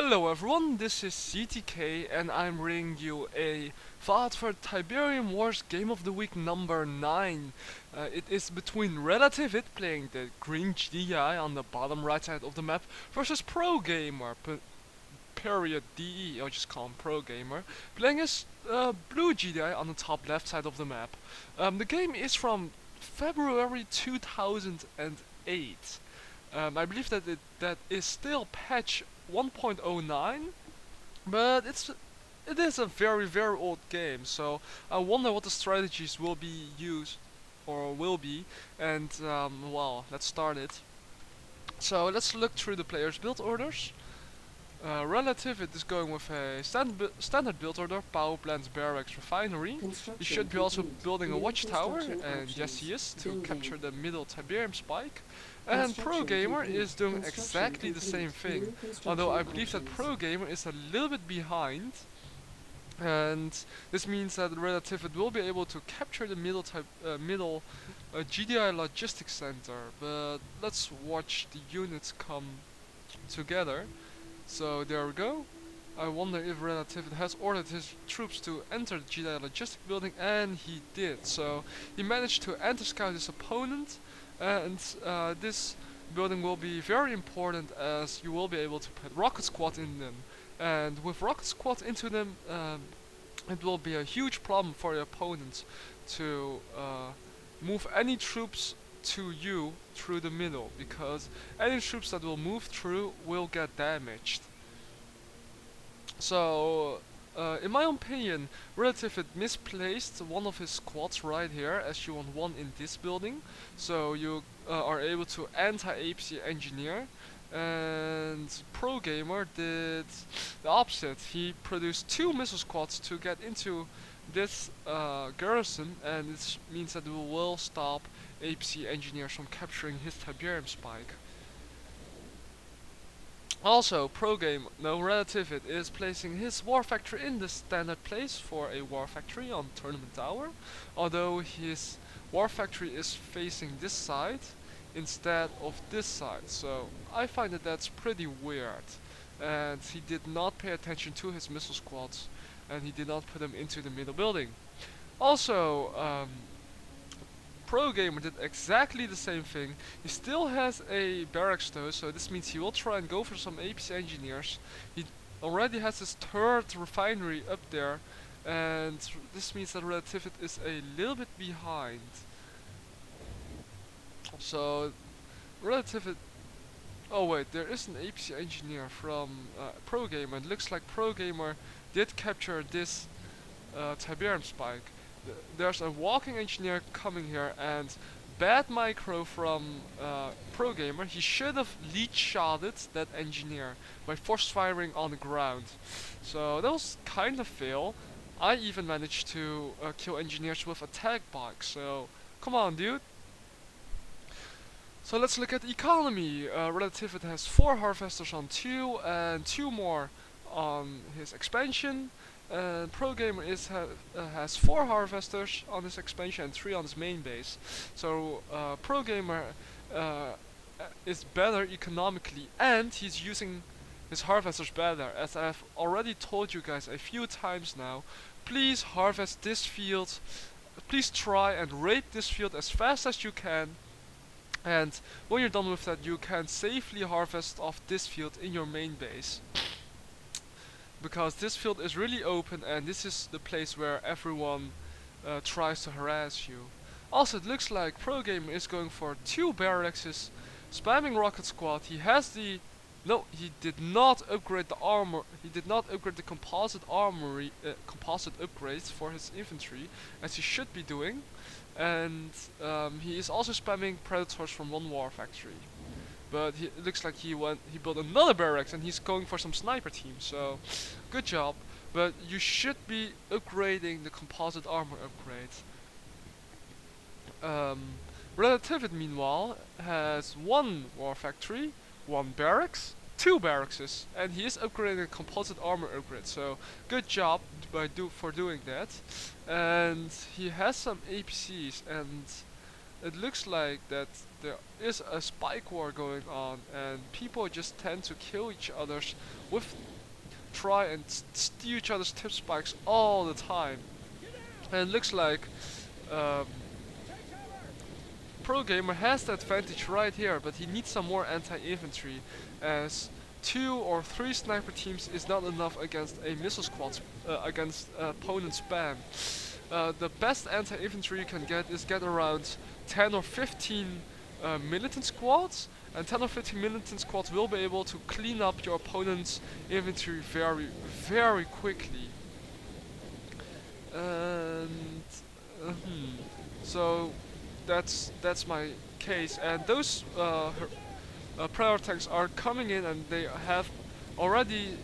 Hello everyone, this is CTK and I'm bringing you a VoD for Tiberium Wars Game of the Week number 9. It is between Relativit playing the green GDI on the bottom right side of the map versus Pro Gamer, period DE, I'll just call him Pro Gamer, playing his blue GDI on the top left side of the map. The game is from February 2008. I believe that is still patch 1.09, but it is a very old game. So I wonder what the strategies will be used or will be. And well, let's start it. So let's look through the players' build orders. Relative, it is going with a standard build order, power plants, barracks, refinery. He should be also building a watchtower, and yes he is, to capture the middle Tiberium spike. And Pro Gamer is doing exactly the same thing, although I believe that Pro Gamer is a little bit behind. And this means that Relative will be able to capture the middle GDI logistics center, but let's watch the units come together. So there we go. I wonder if Relative has ordered his troops to enter the GDI logistic building, and he did. So he managed to enter-scout his opponent, and this building will be very important as you will be able to put rocket squad in them. And with rocket squad into them, it will be a huge problem for your opponent to move any troops to you through the middle, because any troops that will move through will get damaged. So in my opinion, Relative had misplaced one of his squads right here, as you want one in this building, so you are able to anti-APC engineer. And Pro Gamer did the opposite. He produced 2 missile squads to get into this garrison, and it means that we will stop APC engineers from capturing his Tiberium spike. Also, Relativit is placing his war factory in the standard place for a war factory on Tournament Tower, although his war factory is facing this side instead of this side. So I find that that's pretty weird, and he did not pay attention to his missile squads, and he did not put them into the middle building. Also, Pro Gamer did exactly the same thing. He still has a barracks though, so this means he will try and go for some APC engineers. He already has his 3rd refinery up there, and this means that Relativit is a little bit behind. So Relativit... Oh wait, there is an APC engineer from Pro Gamer. It looks like Pro Gamer did capture this Tiberium spike. There's a walking engineer coming here, and bad micro from Pro Gamer. He should have lead shotted that engineer by force firing on the ground. So that was kind of fail. I even managed to kill engineers with attack bikes, so come on dude. So let's look at economy. Relativit has 4 harvesters on 2 and 2 more on his expansion. And Pro Gamer has 4 harvesters on his expansion and 3 on his main base. So Pro Gamer is better economically, and he's using his harvesters better. As I've already told you guys a few times now, please harvest this field. Please try and raid this field as fast as you can. And when you're done with that, you can safely harvest off this field in your main base. Because this field is really open, and this is the place where everyone tries to harass you. Also, it looks like Pro Gamer is going for 2 barracks, spamming rocket squad. He has the... No, he did not upgrade the armor. He did not upgrade the composite armory, composite upgrades for his infantry, as he should be doing. And he is also spamming predators from 1 war factory. But it looks like he built another barracks, and he's going for some sniper team, so good job. But you should be upgrading the composite armor upgrades. Relativit meanwhile has 1 war factory, 1 barracks, 2 barracks, and he is upgrading the composite armor upgrade, so good job for doing that. And he has some APCs, and it looks like that there is a spike war going on, and people just tend to kill each other's with try and steal each other's tip spikes all the time. And it looks like um, Pro Gamer has the advantage right here, but he needs some more anti-infantry, as 2 or 3 sniper teams is not enough against a missile squad, against opponent spam. The best anti-infantry you can get around 10 or 15 militant squads, and 10 or 15 militant squads will be able to clean up your opponent's infantry very, very quickly. And so that's my case, and those Predator tanks are coming in, and they have already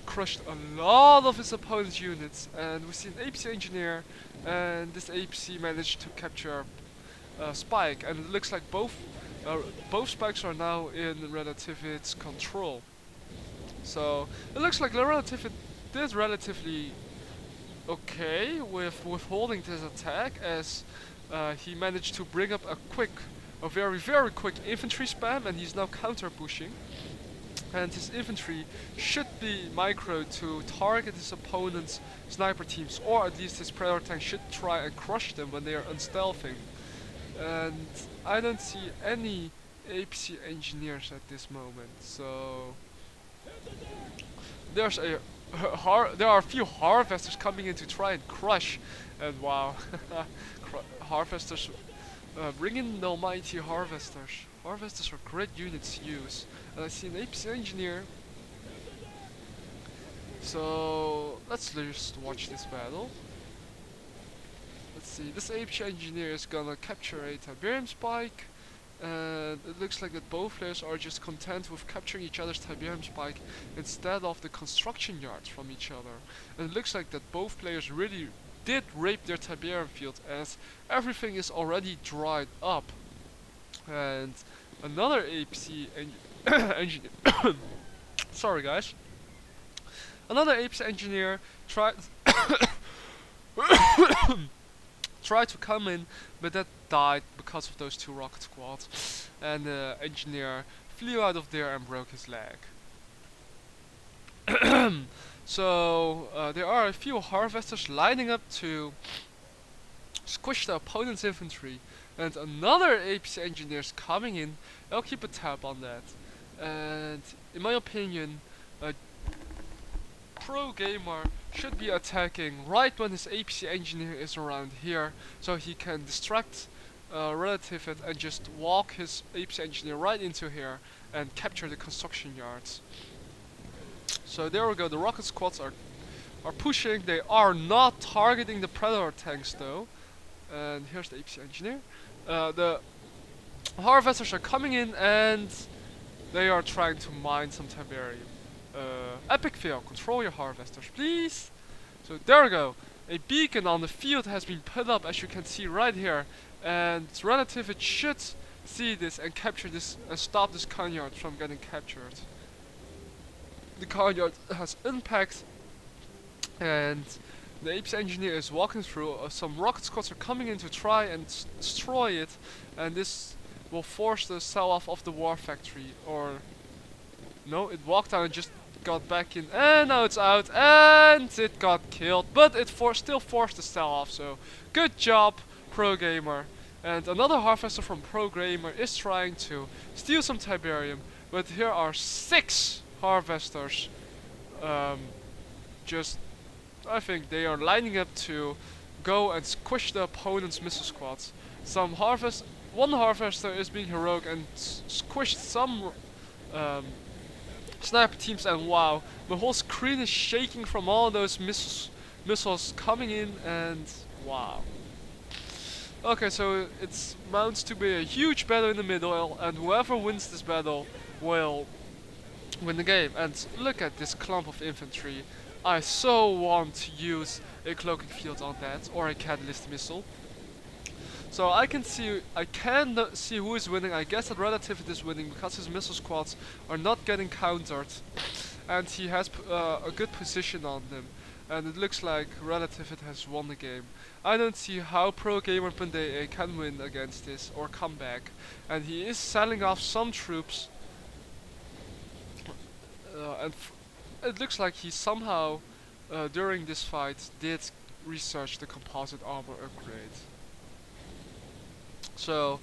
crushed a lot of his opponent's units, and we see an APC engineer, and this APC managed to capture Spike, and it looks like both spikes are now in Relativity's control. So it looks like Relativity did relatively okay with withholding this attack, as he managed to bring up a very, very quick infantry spam, and he's now counter pushing. And his infantry should be micro to target his opponent's sniper teams, or at least his Predator tank should try and crush them when they are unstealthing. And I don't see any APC engineers at this moment, so there are a few harvesters coming in to try and crush, and wow, harvesters, bring in the almighty harvesters. Harvesters are great units to use, and I see an APC engineer. So let's just watch this battle. Let's see, this APC engineer is gonna capture a Tiberium spike, and it looks like that both players are just content with capturing each other's Tiberium spike instead of the construction yards from each other. And it looks like that both players really did rape their Tiberium field, as everything is already dried up. And another APC engineer sorry guys. Another APC engineer tried tried to come in, but that died because of those 2 rocket squads, and the engineer flew out of there and broke his leg. So there are a few harvesters lining up to squish the opponent's infantry, and another APC engineer is coming in. I'll keep a tab on that, and in my opinion, Pro Gamer should be attacking right when his APC engineer is around here, so he can distract Relativity and just walk his APC engineer right into here and capture the construction yards. So there we go, the rocket squads are pushing. They are not targeting the Predator tanks though. And here's the APC engineer. The harvesters are coming in, and they are trying to mine some Tiberium. Epic fail, control your harvesters, please. So there we go. A beacon on the field has been put up, as you can see right here, and Relativity should see this and capture this and stop this Conyard from getting captured. The Conyard has unpacked, and the APC engineer is walking through. Some rocket squads are coming in to try and destroy it, and this will force the sell-off of the war factory. Or no, it walked out and just got back in, and now it's out, and it got killed, but it still forced the sell-off. So good job, Pro Gamer. And another harvester from Pro Gamer is trying to steal some Tiberium, but here are 6 harvesters. I think they are lining up to go and squish the opponent's missile squads. One harvester is being heroic and squished some sniper teams, and wow, the whole screen is shaking from all those missiles coming in, and wow. Okay, so it mounts to be a huge battle in the middle, and whoever wins this battle will win the game. And look at this clump of infantry. I so want to use a cloaking field on that, or a catalyst missile. So I can see who is winning. I guess that Relativity is winning because his missile squads are not getting countered, and he has a good position on them. and it looks like Relativity has won the game. I don't see how Pro Gamer Pandey can win against this or come back, and he is selling off some troops, and it looks like he somehow, during this fight, did research the composite armor upgrade. So,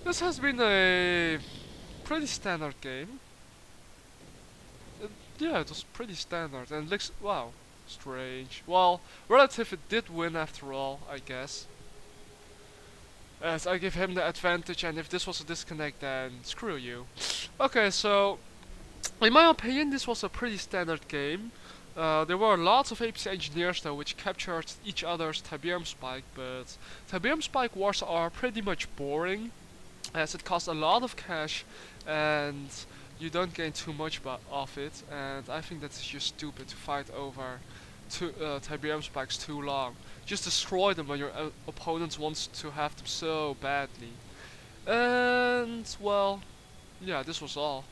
this has been a pretty standard game. Yeah, it was pretty standard, and looks, wow, strange. Well, Relative it did win after all, I guess. As I give him the advantage, and if this was a disconnect, then screw you. Okay, so, in my opinion, this was a pretty standard game. There were lots of APC engineers though which captured each other's Tiberium Spike, but Tiberium Spike wars are pretty much boring, as it costs a lot of cash and you don't gain too much of it, and I think that's just stupid to fight over Tiberium Spikes too long. Just destroy them when your opponent wants to have them so badly. And, well, yeah, this was all.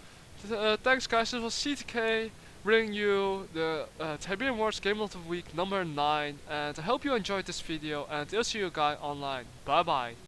Thanks guys, this was CTK bringing you the Tiberium Wars Game of the Week number 9, and I hope you enjoyed this video, and I'll see you guys online. Bye bye.